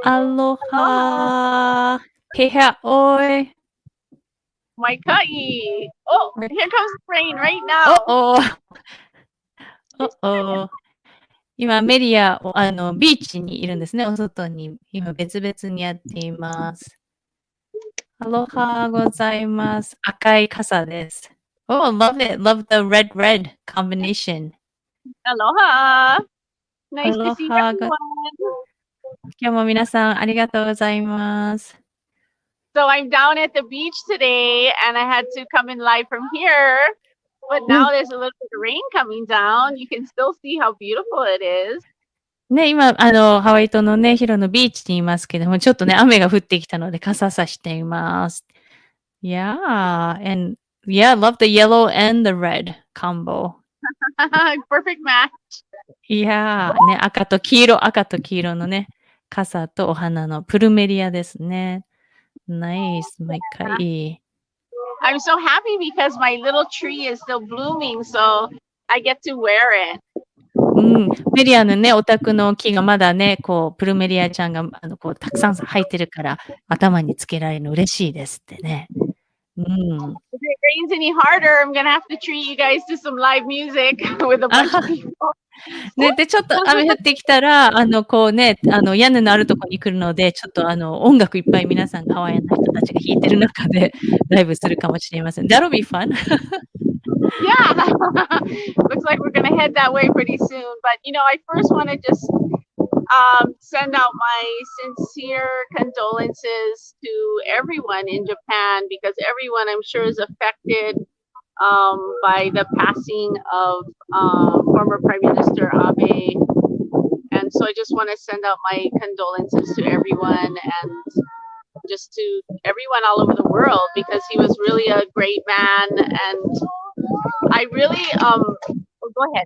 Aloha. Heha oi. My kai. Oh, here comes the rain right now.今、メリアを、ビーチにいるんですね。お外に、今、別々にやっています。アロハございます。赤い傘です。Oh, love it. Love the red combination. Aloha. Nice to see everyone. 今日も皆さんありがとうございます。So I'm down at the beach today and I had to come in live from here. But now there's a little bit of rain coming down. You can still see how beautiful it is. ね、今、ハワイ島のね、ヒロのビーチにいますけども、ちょっとね、雨が降ってきたので傘さしています。Yeah, and love the yellow and the red combo. Perfect match. Yeah, ね、赤と黄色のね、傘とお花のプルメリアですね。Nice, 毎回。I'm so happy because my little tree is still blooming, so I get to wear it. メリアのね、お宅の木がまだね、こう、プルメリアちゃんが、こう、たくさん生えてるから、頭につけられるの嬉しいですってね。If it rains any harder, I'm gonna have to treat you guys to some live music with a bunch of people. ね、で、ちょっと雨降ってきたら、こうね、屋根のあるところに来るので、ちょっと音楽いっぱい皆さん、ハワイアンの人たちが弾いてる中で、ライブするかもしれません。That'll be fun. Yeah, looks like we're gonna head that way pretty soon. But I first want to just send out my sincere condolences to everyone in Japan because everyone, I'm sure, is affected by the passing of former Prime Minister Abe. And so I just want to send out my condolences to everyone and just to everyone all over the world because he was really a great man and I really go ahead.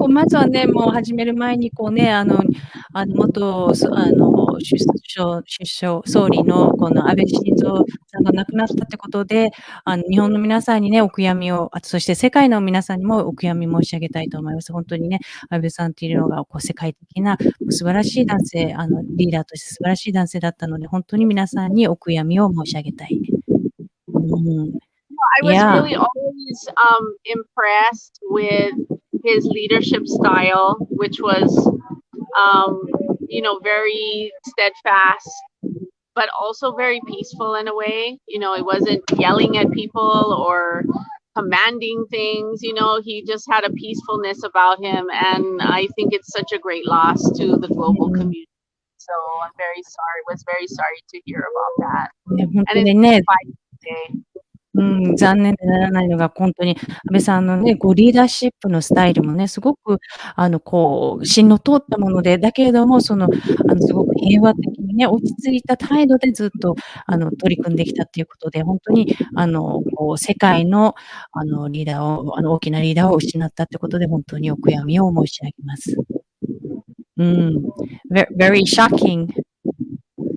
まずはね、もう始める前に、こうね、元、総理の、この安倍晋三さんが亡くなったってことで、日本の皆さんにね、お悔やみを、そして世界の皆さんにもお悔やみ申し上げたいと思います。本当にね、安倍さんっていうのが、こう、世界的な素晴らしい男性、リーダーとして素晴らしい男性だったので、本当に皆さんにお悔やみを申し上げたい。I was really always impressed with his leadership style, which was, very steadfast, but also very peaceful in a way. He wasn't yelling at people or commanding things. He just had a peacefulness about him, and I think it's such a great loss to the global community. So I'm was very sorry to hear about that. And it's today. 残念でならないのが、本当に安倍さんのね、こうリーダーシップのスタイルもね、すごくこう芯の通ったもので、だけれども、すごく平和的にね、落ち着いた態度でずっと取り組んできたっていうことで、本当にこう世界のリーダーを大きなリーダーを失ったってことで、本当にお悔やみを申し上げます。Very shocking.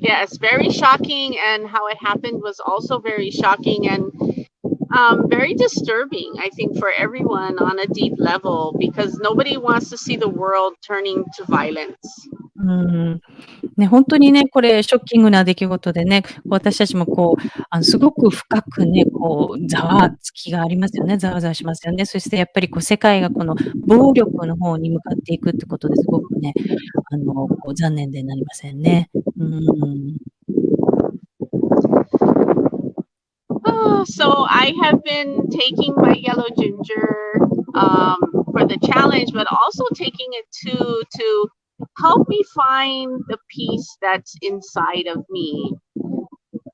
Yes, very shocking, and how it happened was also very shocking and very disturbing, I think, for everyone on a deep level, because nobody wants to see the world turning to violence. ね、本当にね、これショッキングな出来事でね、私たちもこう、すごく深くね、こう、ざわつきがありますよね。ざわざわしますよね。そしてやっぱりこう、世界がこの暴力の方に向かっていくってことですごくね、こう残念でなりませんね。So I have been taking my yellow ginger for the challenge, but also taking it to help me find the peace that's inside of me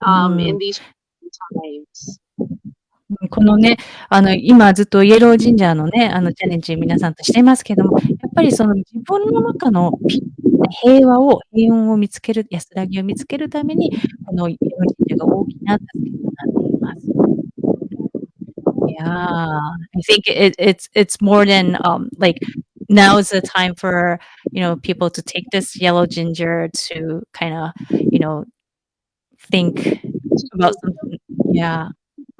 in these times. このね、今ずっとイエロージンジャーのね、チャレンジ皆さんとしていますけども、やっぱりその自分の中の平穏を見つける、安らぎを見つけるために、このイエロージンジャーが大きな助けとなっています。Yeah, I think it's more than like now is the time for people to take this yellow ginger to kind of think about something. Yeah.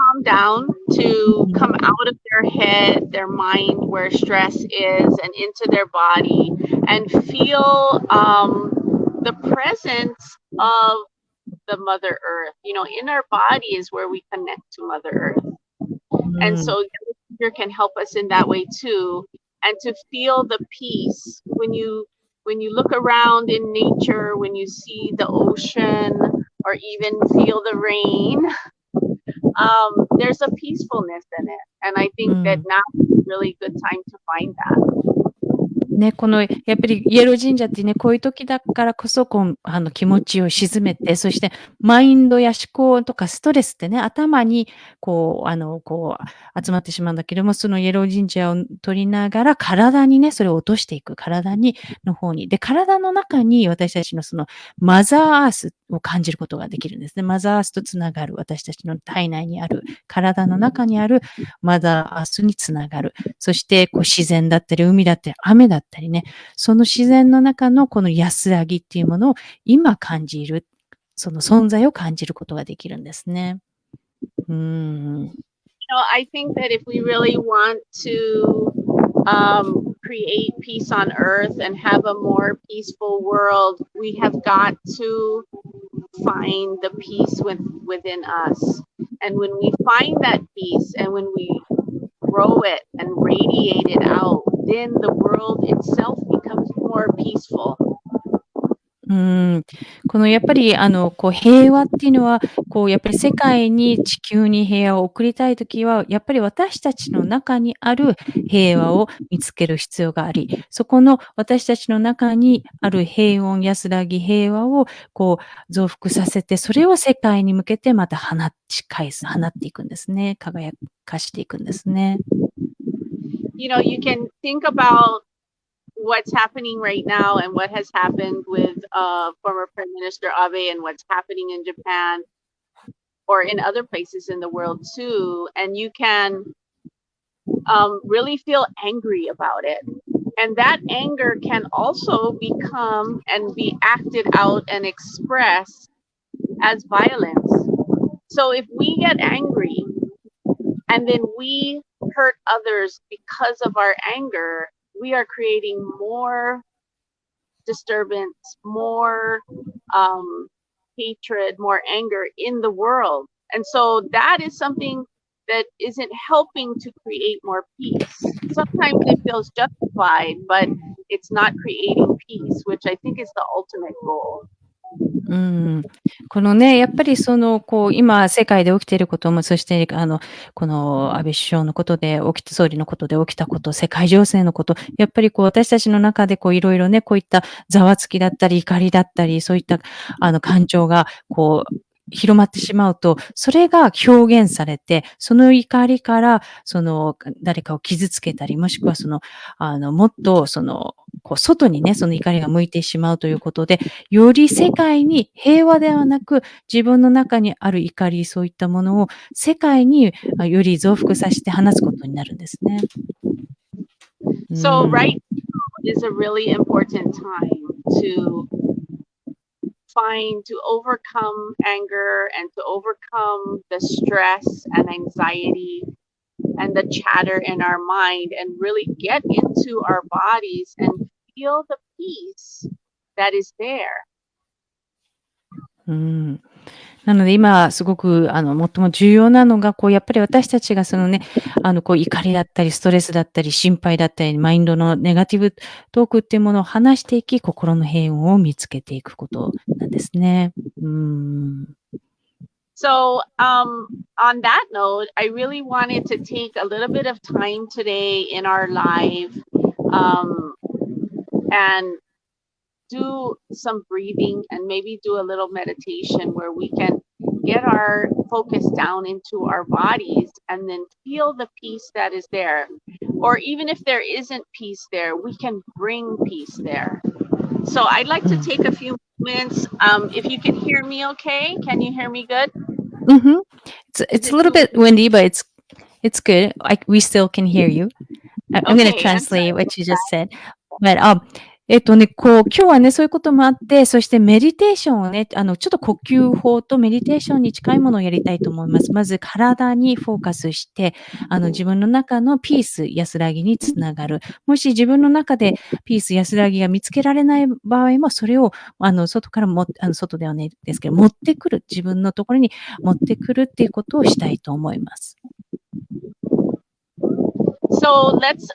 Calm down, to come out of their head, their mind, where stress is, and into their body, and feel the presence of the Mother Earth. You know, in our body is where we connect to Mother Earth. And so yoga can help us in that way too. And to feel the peace when you look around in nature, when you see the ocean or even feel the rain, there's a peacefulness in it. And I think that now is a really good time to find that. ね、このやっぱりイエロー神社ってね、こういう時だからこそ気持ちを鎮めて、そしてマインドや思考とかストレスってね、頭に集まってしまうんだけども、そのイエロー神社を取りながら体にね、それを落としていく、の方に。で、体の中に私たちのそのマザーアースを感じることができるんですね。マザーアースとつながる、私たちの体内にある、体の中にあるマザーアースにつながる。そして自然だったり海だったり雨だったりね、その自然の中のこの安らぎっていうものを今感じる、その存在を感じることができるんですね。I think that if we really want to create peace on earth and have a more peaceful world, we have got to find the peace within us. And when we find that peace and when we grow it and radiate it out, then the world itself becomes more peaceful. このやっぱり平和っていうのはやっぱり世界に地球に平和を送りたいときはやっぱり私たちの中にある平和を見つける必要があり、そこの私たちの中にある平穏、安らぎ、平和を増幅させて、それを世界に向けてまた放っていくんですね。輝かしていくんですね。You know, you can think about what's happening right now and what has happened with former Prime Minister Abe and what's happening in Japan or in other places in the world too. And you can really feel angry about it. And that anger can also become and be acted out and expressed as violence. So if we get angry and then we hurt others because of our anger, we are creating more disturbance, more hatred, more anger in the world. And so that is something that isn't helping to create more peace. Sometimes it feels justified, but it's not creating peace, which I think is the ultimate goal. このね、やっぱり今世界で起きていることも、そしてこの安倍首相のことで総理のことで起きたこと、世界情勢のこと、やっぱり私たちの中でいろいろね、こういったざわつきだったり怒りだったり、そういった感情が広まってしまうと、それが表現されて、その怒りから、誰かを傷つけたり、もしくはもっと、外にね、その怒りが向いてしまうということで、より世界に平和ではなく、自分の中にある怒り、そういったものを世界により増幅させて話すことになるんですね。So right now is a really important time to overcome anger and to overcome the stress and anxiety and the chatter in our mind and really get into our bodies and feel the peace that is there. なので今すごく最も重要なのがやっぱり私たちが怒りだったりストレスだったり心配だったりマインドのネガティブトークっていうものを話していき心の平穏を見つけていくことなんですね。So on that note, I really wanted to take a little bit of time today in our live and do some breathing and maybe do a little meditation where we can get our focus down into our bodies and then feel the peace that is there. Or even if there isn't peace there, we can bring peace there. So I'd like to take a few moments. If you can hear me okay, can you hear me good? Mm-hmm. It's a little bit windy, but it's good. We still can hear you. I'm going to translate what you just said. But 今日はね、そういうこともあって、そしてメディテーションをね、ちょっと呼吸法とメディテーションに近いものをやりたいと思います。まず体にフォーカスして、自分の中のピース、安らぎにつながる。もし自分の中でピース、安らぎが見つけられない場合も、それを、外から外ではないですけど、持ってくる。自分のところに持ってくるっていうことをしたいと思います。So let's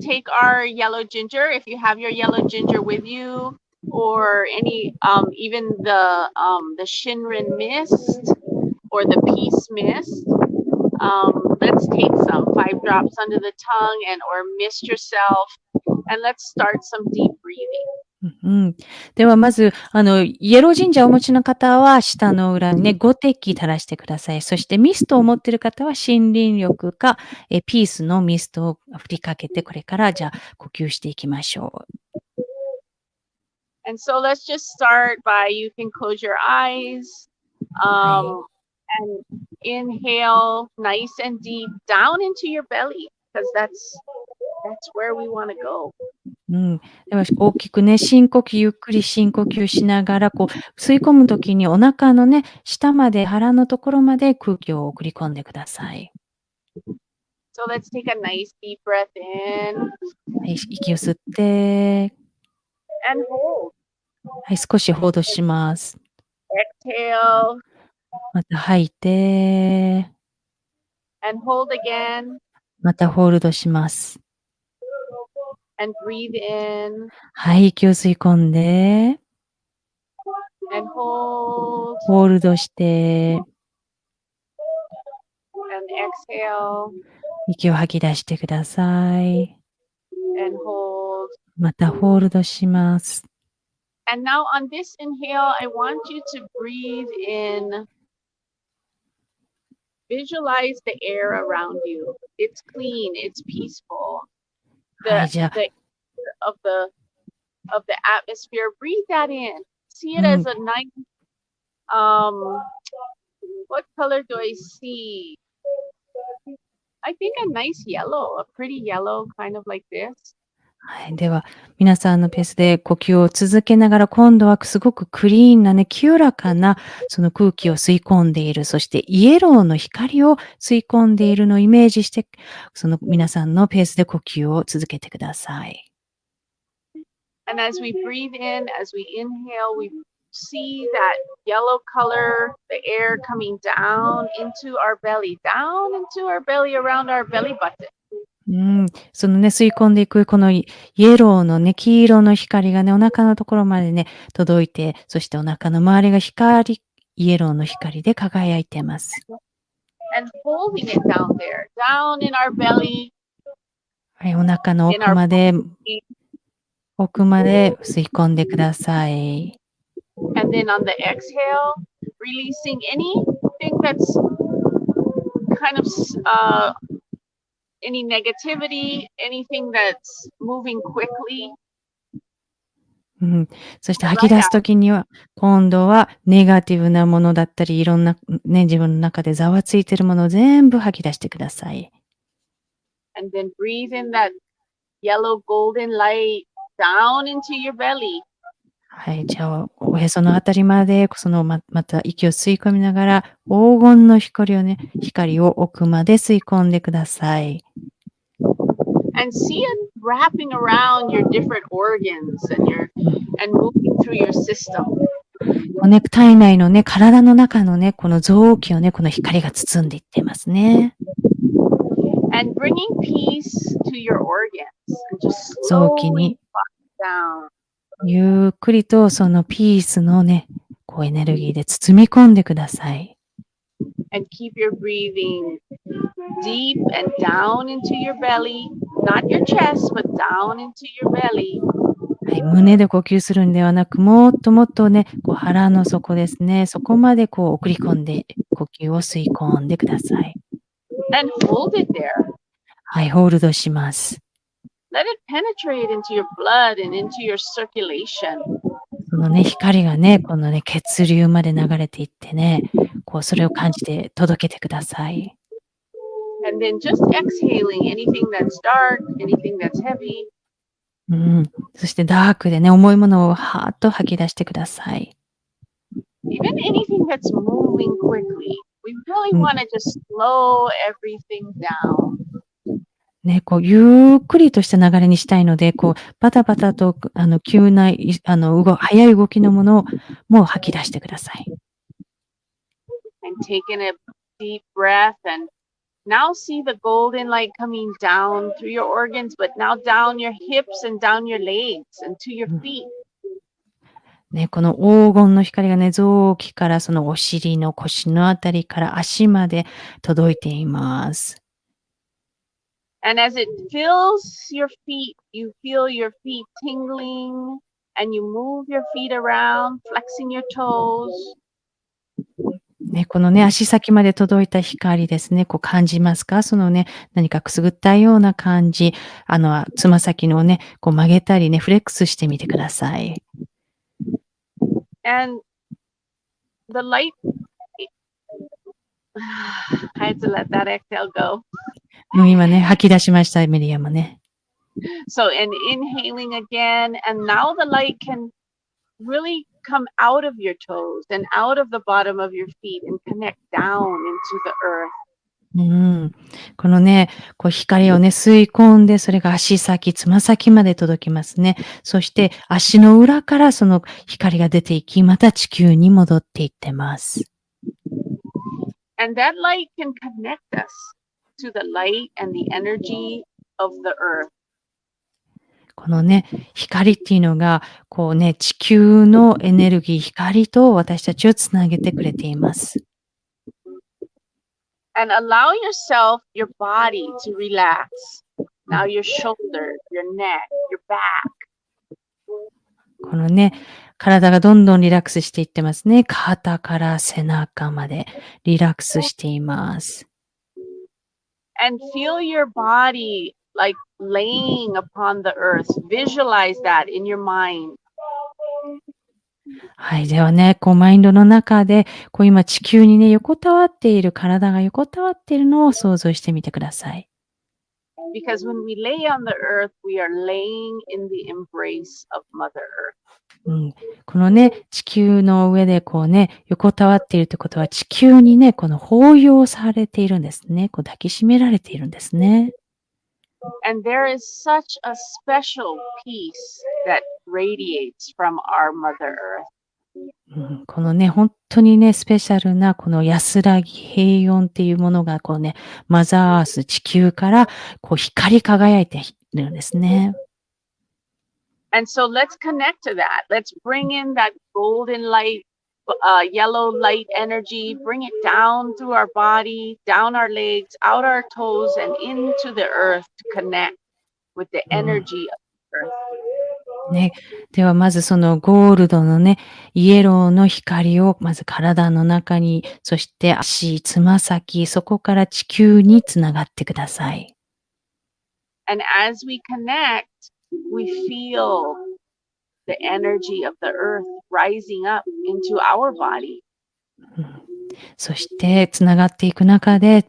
take our yellow ginger. If you have your yellow ginger with you, or any even the Shinrin mist or the peace mist. Let's take some 5 drops under the tongue and or mist yourself, and let's start some deep breathing. ではまず、イエロージンジャーをお持ちの方は、舌の裏にね、5滴垂らしてください。そしてミストを持っている方は、森林浴か、ピースのミストを振りかけて、これからじゃあ呼吸していきましょう。And so let's just start by, you can close your eyes, and inhale nice and deep down into your belly, because that's where we want to go. では大きくね、深呼吸、ゆっくり深呼吸しながら、吸い込むときにお腹のね、下まで、腹のところまで空気を送り込んでください。So let's take a nice deep breath in. 息を吸って、and hold. 少しホールドします。Exhale. また吐いて、and hold again. またホールドします。and breathe in. 息を吸い込んで、and hold. ホールドして、and exhale. 息を吐き出してください。and hold. またホールドします。And now on this inhale, I want you to breathe in. Visualize the air around you. It's clean, it's peaceful. The air of the atmosphere, breathe that in. See it as a nice, what color do I see? I think a nice yellow, a pretty yellow, kind of like this. では、皆さんのペースで呼吸を続けながら、今度はすごくクリーンなね、清らかなその空気を吸い込んでいる、そしてイエローの光を吸い込んでいるのをイメージして、その皆さんのペースで呼吸を続けてください。And as we breathe in, as we inhale, we see that yellow color, the air coming down into our belly, around our belly button. そのね、吸い込んでいく、このイエローのね、黄色の光がね、お腹のところまでね、届いて、そしてお腹の周りがイエローの光で輝いています。And holding it down there, down in our belly. お腹の奥まで吸い込んでください。And then on the exhale, releasing anything that's kind of any negativity, anything that's moving quickly. そして吐き出すときには、今度はネガティブなものだったり、いろんなね、自分の中でざわついているものを全部吐き出してください。And then breathe in that yellow golden light down into your belly. じゃあ、おへそのあたりまで、また息を吸い込みながら、黄金の光を奥まで吸い込んでください。And see it wrapping around your different organs and moving through your system. 体内のね、体の中のね、この臓器をね、この光が包んでいってますね。And bringing peace to your organs. And just 臓器に down. ゆっくりとそのピースのね、エネルギーで包み込んでください。And keep your breathing deep and down into your belly, not your chest, but down into your belly. 胸で呼吸するんではなく、もっともっとね、腹の底ですね、そこまで送り込んで、呼吸を吸い込んでください。And hold it there. ホールドします。Let it penetrate into your blood and into your circulation. そのね、光がね、このね、血流まで流れていってね、それを感じて届けてください。And then just exhaling anything that's dark, anything that's heavy. うん。そしてダークでね、重いものをはーっと吐き出してください。Even anything that's moving quickly, we really うん。want to just slow everything down. ね、こうゆっくりとした流れにしたいので、こうバタバタと急ない速い動きのものをもう吐き出してください。And taking a deep breath and now see the golden light coming down through your organs, but now down your hips and down your legs and to your うん。feet. ね、この黄金の光がね、臓器からそのお尻の腰のあたりから足まで届いています。And as it fills your feet, you feel your feet tingling and you move your feet around, flexing your toes. ね、このね、足先まで届いた光ですね、こう感じますか？そのね、何かくすぐったいような感じ、つま先のね、こう曲げたりね、フレックスしてみてください。And the light, I had to let that exhale go. 今ね、吐き出しました、メリアもね。So, and inhaling again, and now the light can really come out of your toes and out of the bottom of your feet and connect down into the earth. うん。このね、こう光をね、吸い込んで、それが足先、つま先まで届きますね。そして足の裏からその光が出ていき、また地球に戻っていってます。And that light can connect us to the light and the energy of the earth. このね、光っていうのが、こうね、地球のエネルギー、光と私たちをつなげてくれています。And allow yourself, your body to relax. Now your shoulders, your neck, your back. このね、体がどんどんリラックスしていってますね。肩から背中までリラックスしています。And feel your body like laying upon the earth. Visualize that in your mind. はい、ではね、こうマインドの中で、こう今地球にね、横たわっている、体が横たわっているのを想像してみてください。Because when we lay on the earth, we are laying in the embrace of Mother Earth. うん、このね、地球の上でこうね、横たわっているってことは、地球にね、この抱擁されているんですね。こう抱きしめられているんですね。And there is such a special peace that radiates from our Mother Earth. うん、このね、本当にね、スペシャルなこの安らぎ、平穏っていうものがこうね、マザーアース、地球からこう光り輝いているんですね。And so let's connect to that. Let's bring in that golden light, yellow light energy, bring it down through our body, down our legs, out our toes, and into the earth to connect with the うん。energy of the earth. ね、ではまずそのゴールドのね、イエローの光をまず体の中に、そして足、つま先、そこから地球につながってください。And as we connect, we feel the energy of the earth rising up into our body. うん、そしてつながっていく中で、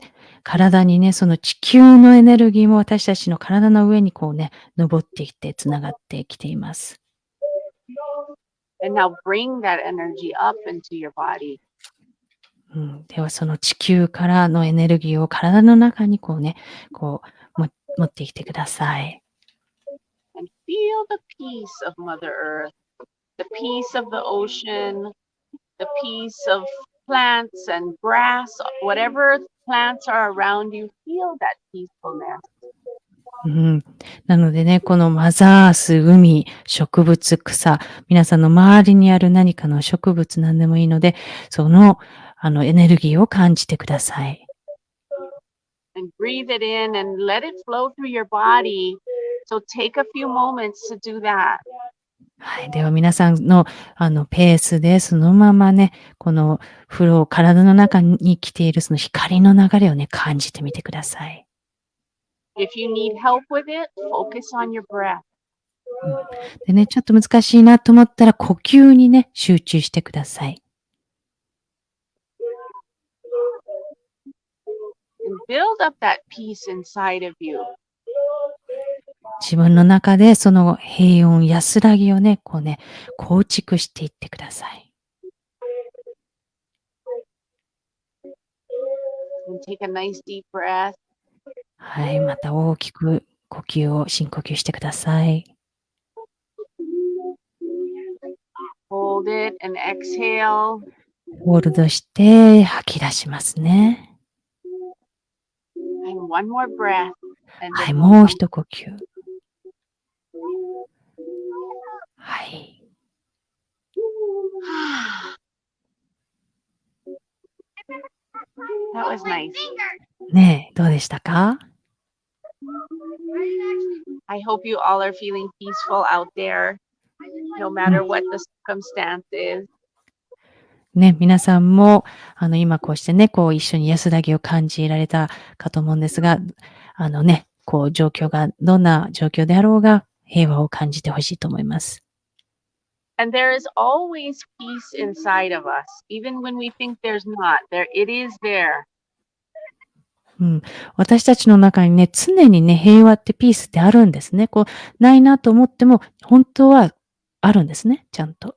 体にね、その地球のエネルギーも私たちの体の上にこうね、登っていってつながってきています。And now bring that energy up into your body. うん、ではその地球からのエネルギーを体の中にこうね、こう、持ってきてください。And feel the peace of Mother Earth, the peace of the ocean, the peace of plants and grass, whatever plants are around you, feel that peacefulness. うん、なのでね、このマザース、海、植物、草、皆さんの周りにある何かの植物なんでもいいので、その、エネルギーを感じてください。And breathe it in and let it flow through your body. So take a few moments to do that. はい、では皆さんの、ペースでそのままね、この体の中に来ているその光の流れをね、感じてみてください。If you need help with it, focus on your breath. うん、でね、ちょっと難しいなと思ったら呼吸にね、集中してください。And build up that peace inside of you. 自分の中でその平穏、安らぎをね、こうね、構築していってください。And take a nice deep breath. はい、また大きく深呼吸してください。Hold it and exhale. ホールドして吐き出しますね。And one more breath. And はい、 then we'll もう come. 一呼吸。はい。That was nice. ねえ、どうでしたか？ I hope you all are feeling peaceful out there, no う matter ん。what the circumstances. ね、皆さんも、今こうしてね、こう一緒に安らぎを感じられたかと思うんですが、ね、こう状況がどんな状況であろうが、平和を感じて欲しいと思います。And there is always peace inside of us, even when we think there's not. There, it is there. うん。私たちの中にね、常にね、平和ってピースってあるんですね。こう、ないなと思っても、本当はあるんですね、ちゃんと。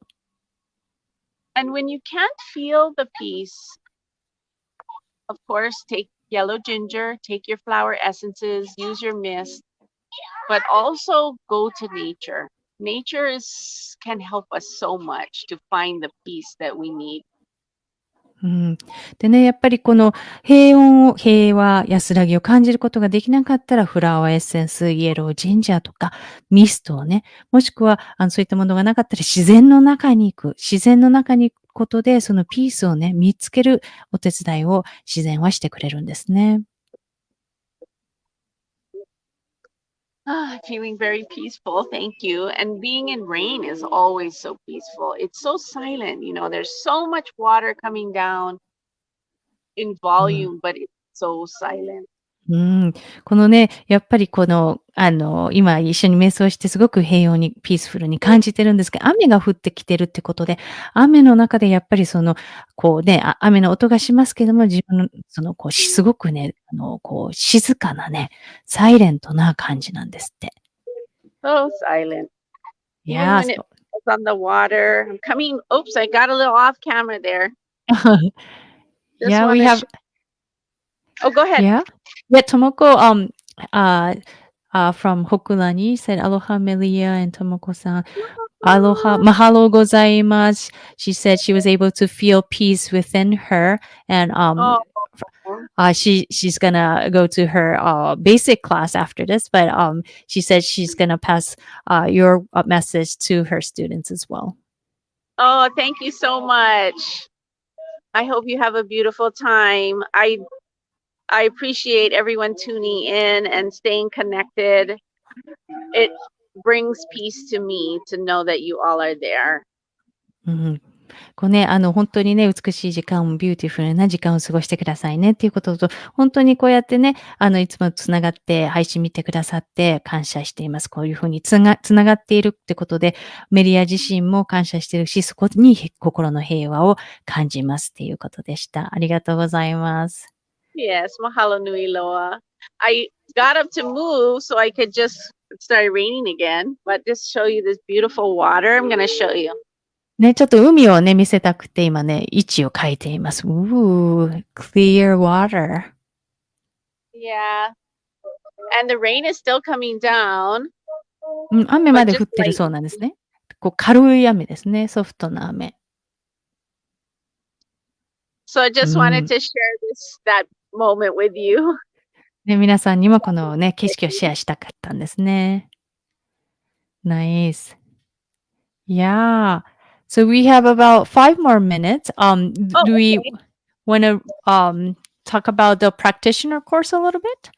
And when you can't feel the peace, of course, take yellow ginger, take your flower essences, use your mist, but also go to nature. Nature can help us so much to find the peace that we need. うん。でね、やっぱりこの平和、安らぎを感じることができなかったら、フラワーエッセンス、イエロージンジャーとか、ミストをね、もしくは、そういったものがなかったら自然の中に行く。自然の中に行くことで、そのピースをね、見つけるお手伝いを自然はしてくれるんですね。Feeling very peaceful, thank you. And being in rain is always so peaceful. It's so silent, there's so much water coming down in うん。volume, but it's so silent. このね、やっぱりこの、今一緒に瞑想してすごく平穏にピースフルに感じてるんですが、雨が降ってきてるってことで、雨の中でやっぱりその、こうね、雨の音がしますけども、自分のその、こう、すごくね、こう、静かなね、サイレントな感じなんですって。So silent. Even Yeah, when it falls on the water. Oops, I got a little off camera there. Just yeah, we want to have Oh, go ahead. yeah. Yeah, Tomoko, uh, from Hokulani said, "Aloha, Melia and Tomoko-san." Aloha, mahalo gozaimasu. She said she was able to feel peace within her, and Oh, she's gonna go to her basic class after this, but she said she's gonna pass your message to her students as well. oh, thank you so much. I hope you have a beautiful time. I appreciate everyone tuning in and staying connected. It brings peace to me to know that you all are there. うん。こうね、本当にね、美しい時間を、ビューティフルな時間を過ごしてくださいねっていうことと、本当にこうやってね、いつもつながって配信見てくださって感謝しています。こういうふうにつながっているってことで、メリア自身も感謝してるし、そこに心の平和を感じますっていうことでした。ありがとうございます。Yes, mahalo nui loa. I got up to move so I could it started raining again, but just show you this beautiful water. I'm going to show you. ね、ちょっと海をね、見せたくて今ね、位置を変えています。clear water. Yeah. And the rain is still coming down, 雨 but まで just 降ってる light. そうなんですね。こう軽い雨ですね、ソフトな雨。So I just wanted to share that moment with you. ね、皆さんにもこのね、景色をシェアしたかったんですね。Nice. Yeah. So we have about 5 more minutes. Oh, Do we okay. wanna, talk about the practitioner course a little bit?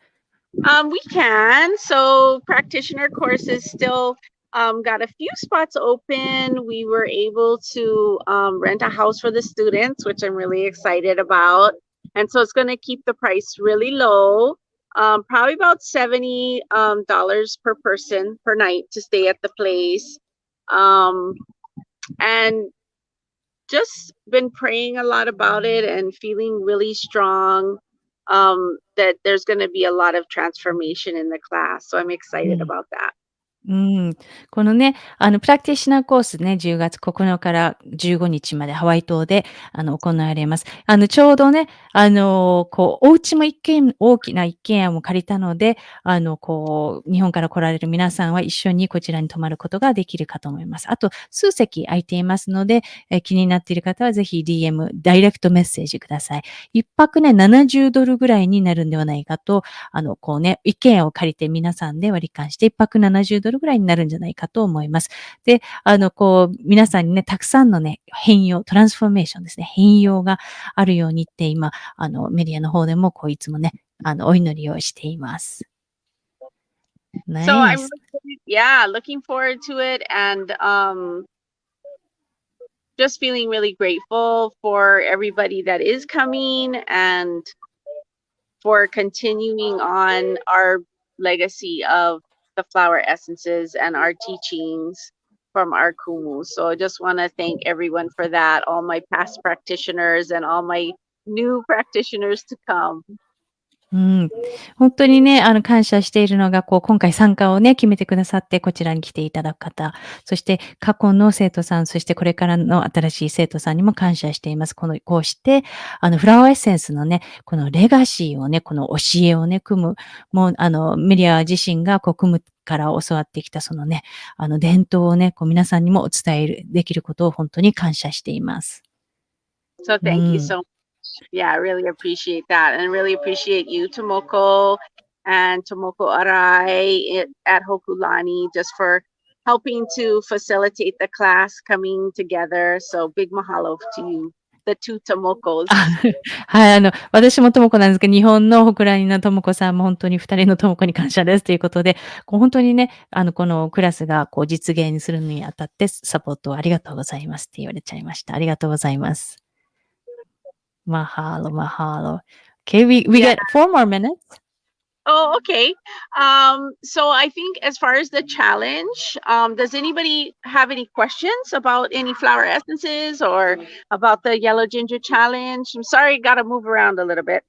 We can. So practitioner courses still got a few spots open. We were able to rent a house for the students, which I'm really excited about. And so it's going to keep the price really low. Probably about $70 per person per night to stay at the place. And just been praying a lot about it and feeling really strong. that there's going to be a lot of transformation in the class. So I'm excited about that. このね、プラクティショナーコースね、10月9日から15日までハワイ島で、行われます。ちょうどね、お家も大きな一軒家も借りたので、日本から来られる皆さんは一緒にこちらに泊まることができるかと思います。あと、数席空いていますので、気になっている方はぜひ DM、ダイレクトメッセージください。一泊ね、$70ぐらいになるんではないかと、一軒家を借りて皆さんで割り勘して一泊$70ぐらいになるんじゃないかと思います。で、皆さんにね、たくさんのね、トランスフォーメーションですね、変容があるようにって今、メディアの方でもいつもね、お祈りをしています。So I'm looking forward to it and just feeling really grateful for everybody that is coming and for continuing on our legacy of the flower essences and our teachings from our kumu. So I just want to thank everyone for that, all my past practitioners and all my new practitioners to come. 本当にね、感謝しているのが、今回参加をね、決めてくださって、こちらに来ていただく方、そして過去の生徒さん、そしてこれからの新しい生徒さんにも感謝しています。こうして、フラワーエッセンスのね、このレガシーをね、この教えをね、組む、もう、メリア自身が組むから教わってきたそのね、伝統をね、皆さんにもお伝えできることを本当に感謝しています。So thank you so much. Yeah, I really appreciate that. And I really appreciate you, Tomoko, and Tomoko Arai at Hokulani, just for helping to facilitate the class coming together. So big mahalo to you, the two Tomokos. はい、私もともこなんですけど、日本のホクラニのともこさんも本当に2人のともこに感謝ですということで、本当にね、このクラスが実現するにあたってサポートありがとうございますって言われちゃいました。ありがとうございます。Mahalo, mahalo. Okay, we got 4 more minutes. Oh, okay. So I think as far as the challenge, does anybody have any questions about any flower essences or about the yellow ginger challenge? I'm sorry, gotta move around a little bit.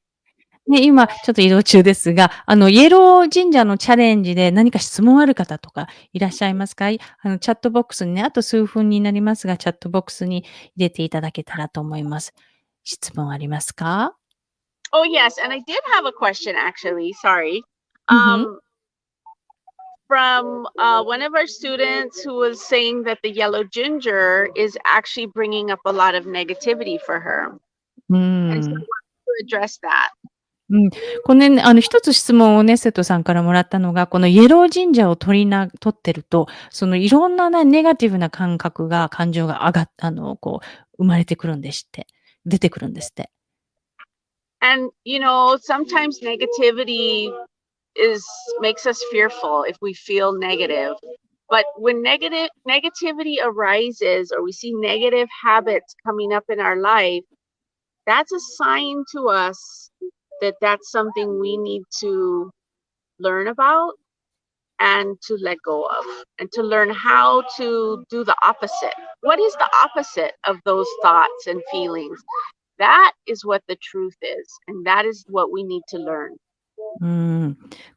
ね、今ちょっと移動中ですが、イエロー神社のチャレンジで何か質問ある方とかいらっしゃいますか？チャットボックスにね、あと数分になりますが、チャットボックスに入れていただけたらと思います。質問ありますか？ Oh, yes. And I did have a question, actually. Sorry. Mhm. From one of our students who was saying that the yellow ginger is actually bringing up a lot of negativity for her. And so I wanted to address that. このね、一つ質問をね、生徒さんからもらったのが、このイエロージンジャーを取ってると、そのいろんなネガティブな感情が生まれてくるんですって。出てくるんですって。And, sometimes negativity makes us fearful if we feel negative. But when negativity arises or we see negative habits coming up in our life, that's a sign to us that that's something we need to learn about and to let go of and to learn how to do the opposite. What is the opposite of those thoughts and feelings? That is what the truth is, and that is what we need to learn.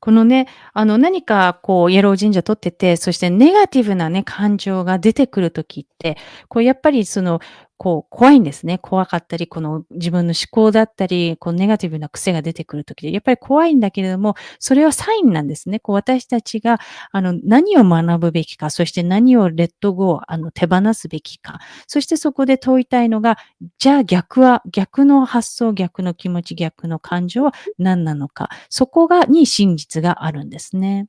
このね、何かイエロー神社取ってて、そしてネガティブなね、感情が出てくる時って、やっぱり怖いんですね。怖かったり、自分の思考だったり、ネガティブな癖が出てくる時で、やっぱり怖いんだけれども、それはサインなんですね。私たちが、何を学ぶべきか、そして何をレットゴー、手放すべきか。そしてそこで問いたいのが、じゃあ逆の発想、逆の気持ち、逆の感情は何なのか。そこに真実があるんですね。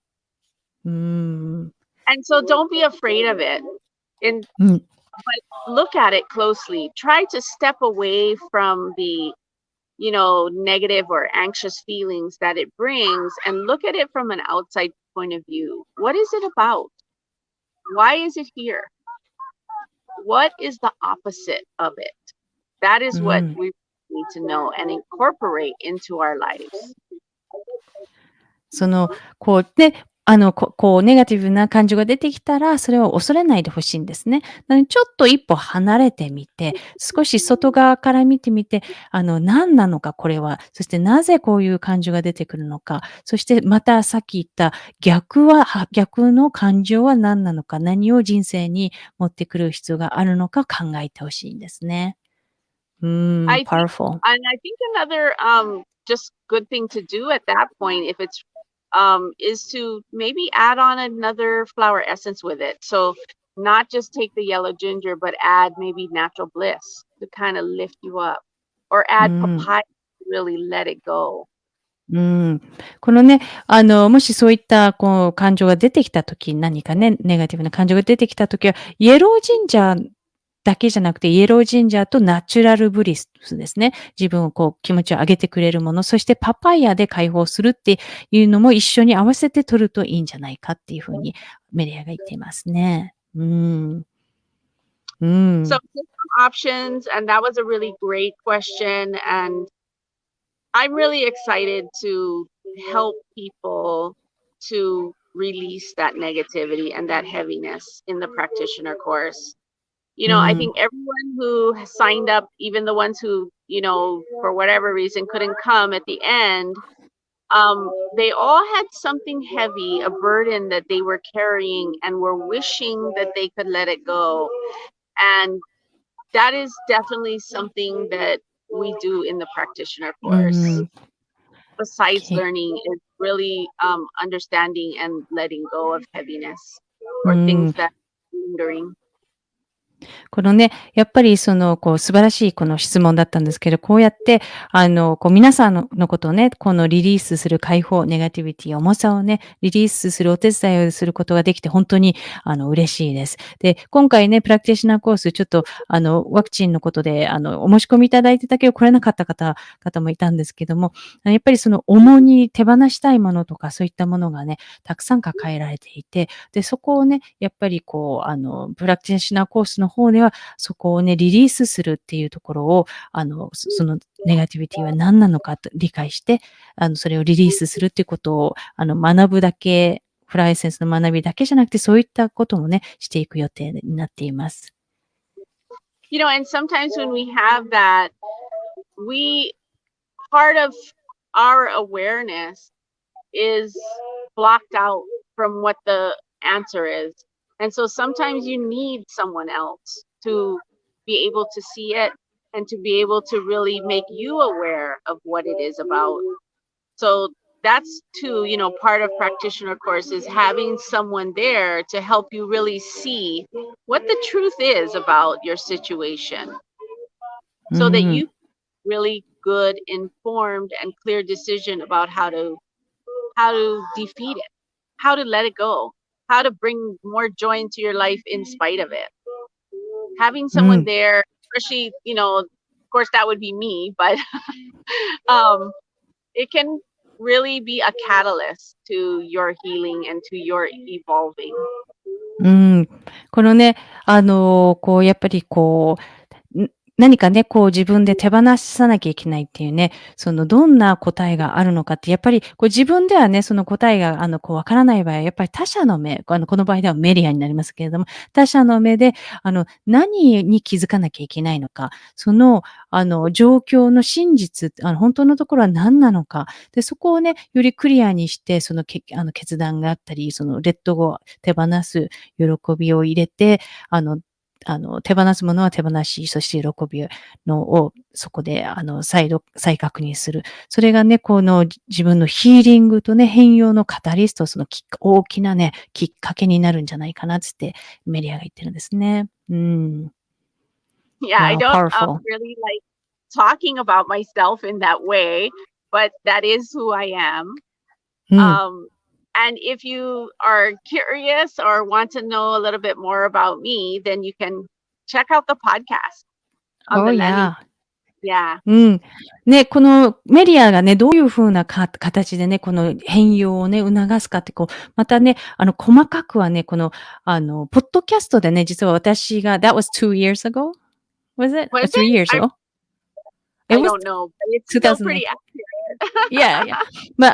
And so don't be afraid of it. But look at it closely. Try to step away from the, negative or anxious feelings that it brings and look at it from an outside point of view. What is it about? Why is it here? What is the opposite of it? That is what we need to know and incorporate into our lives. ネガティブな感情が出てきたら、それを恐れないでほしいんですね。なので、ちょっと一歩離れてみて、少し外側から見てみて、何なのか、これは。そしてなぜこういう感情が出てくるのか。そしてまたさっき言った逆の感情は何なのか、何を人生に持ってくる必要があるのか考えてほしいんですね。I think, powerful. and I think another just good thing to do at that point, if it's is to maybe add on another flower essence with it. So not just take the yellow ginger, but add maybe natural bliss to kind of lift you up, or add papaya to really let it go. このね、もしそういった感情が出てきたとき、何かね、ネガティブな感情が出てきたときは、イエロージンジャーだけじゃなくて、イエロージンジャーとナチュラルブリスですね。自分を気持ちを上げてくれるもの、そしてパパイヤで解放するっていうのも一緒に合わせて取るといいんじゃないかっていうふうにメリアが言っていますね。So options, and that was a really great question. And I'm really excited to help people to release that negativity and that heaviness in the practitioner course. I think everyone who has signed up, even the ones who, for whatever reason couldn't come at the end, they all had something heavy, a burden that they were carrying and were wishing that they could let it go. And that is definitely something that we do in the practitioner course. Besides learning, is really understanding and letting go of heaviness or things that are lingering. このね、やっぱり素晴らしいこの質問だったんですけど、こうやって、皆さんのことをね、リリースする解放、ネガティビティ、重さをね、リリースするお手伝いをすることができて、本当に、嬉しいです。で、今回ね、プラクティショナーコース、ちょっと、ワクチンのことで、お申し込みいただいてたけど、来れなかった方もいたんですけども、やっぱり重に手放したいものとか、そういったものがね、たくさん抱えられていて、で、そこをね、やっぱりプラクティショナーコースの方では、そこをね、リリースするっていうところを、そのネガティビティは何なのかと理解して、それをリリースするっていうことを、学ぶだけ、フライセンスの学びだけじゃなくて、そういったこともね、していく予定になっています。And sometimes when we have that, part of our awareness is blocked out from what the answer is. And so sometimes you need someone else to be able to see it and to be able to really make you aware of what it is about. So that's too, part of practitioner course is having someone there to help you really see what the truth is about your situation, so that you really good, informed, and clear decision about how to defeat it, how to let it go, how to bring more joy into your life in spite of it. Having someone there, especially, of course that would be me, but it can really be a catalyst to your healing and to your evolving. このね、やっぱり何かね、自分で手放さなきゃいけないっていうね、どんな答えがあるのかって、やっぱり自分ではね、その答えがわからない場合は、やっぱり他者の目、この場合ではメディアになりますけれども、他者の目で、何に気づかなきゃいけないのか、状況の真実、本当のところは何なのか、で、そこをね、よりクリアにして、決断があったり、レッドゴー、手放す喜びを入れて、手放すものは手放し、そして喜びをそこで、再確認する。それがね、自分のヒーリングとね、変容のカタリスト、大きなね、きっかけになるんじゃないかなって、メリアが言ってるんですね。Yeah, I don't really like talking about myself in that way, but that is who I am. And if you are curious or want to know a little bit more about me, then you can check out the podcast on the landing. Yeah. ね、このメディアがね、どういう風な形でね、この変容をね、促すかって、またね、細かくはね、ポッドキャストでね、実は私が、that was 2 years ago? Was it? Was Or 3 years ago? I don't know, but it's still pretty accurate. Yeah. ま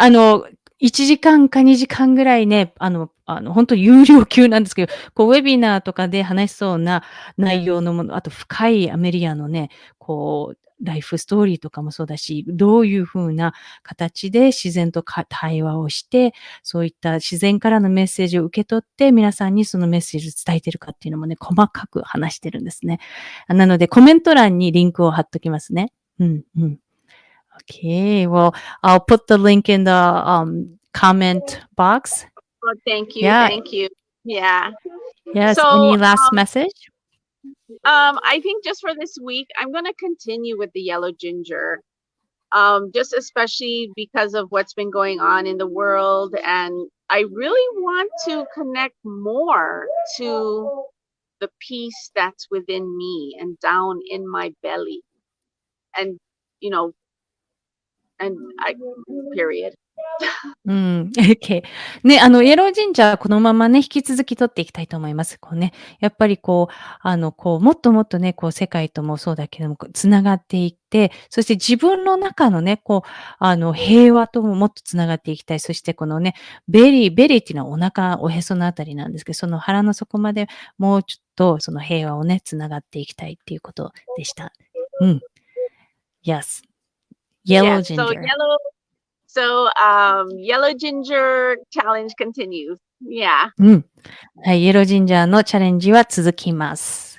1時間か2時間ぐらいね、本当有料級なんですけど、こうウェビナーとかで話しそうな内容のもの、あと深いアメリアのね、こう、ライフストーリーとかもそうだし、どういう風な形で自然と対話をして、そういった自然からのメッセージを受け取って、皆さんにそのメッセージを伝えてるかっていうのもね、細かく話してるんですね。なので、コメント欄にリンクを貼っときますね。うんうん。Okay, well, I'll put the link in the comment box. Well, thank you, Yeah, thank you. Yeah. yes. So Any last message? I think just for this week, I'm gonna continue with the yellow ginger. Just especially because of what's been going on in the world, and I really want to connect more to the peace that's within me and down in my belly, and you know, and I period. うん、OK。ね、イエロージンジャーこのままね、引き続き取っていきたいと思います。こうね、やっぱりこう、もっともっとね、こう世界ともそうだけども、繋がっていって、そして自分の中のね、こう、平和とももっと繋がっていきたい。そしてこのね、ベリーっていうのはお腹、おへそのあたりなんですけど、その腹の底までもうちょっとその平和をね、繋がっていきたいっていうことでした。うん。Yes. Yellow Yes. So ginger. yellow ginger challenge continues. Yeah. うん。はい、イエロージンジャーのチャレンジは続きます。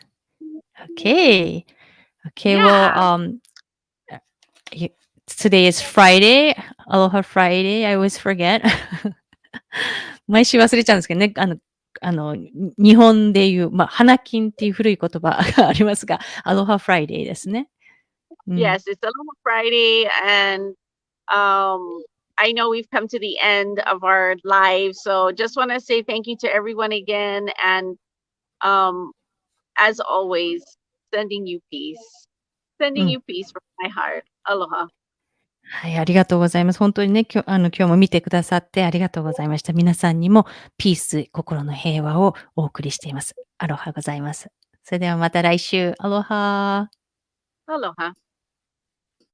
Okay. Okay, well, Yeah. today is Friday. Aloha Friday. I always forget. 毎週忘れちゃうんですけどね。日本でいう、花金っていう古い言葉がありますが、Aloha Friday ですね。うん。Yes, it's Aloha Friday, and I know we've come to the end of our lives, so just want to say thank you to everyone again, and um, as always, sending you peace, う sending ん。you peace from my heart. Aloha. はい、ありがとうございます。本当にね、今日も見てくださってありがとうございました。皆さんにもピース、心の平和をお送りしています。アロハございます。それではまた来週。アロハ。Aloha.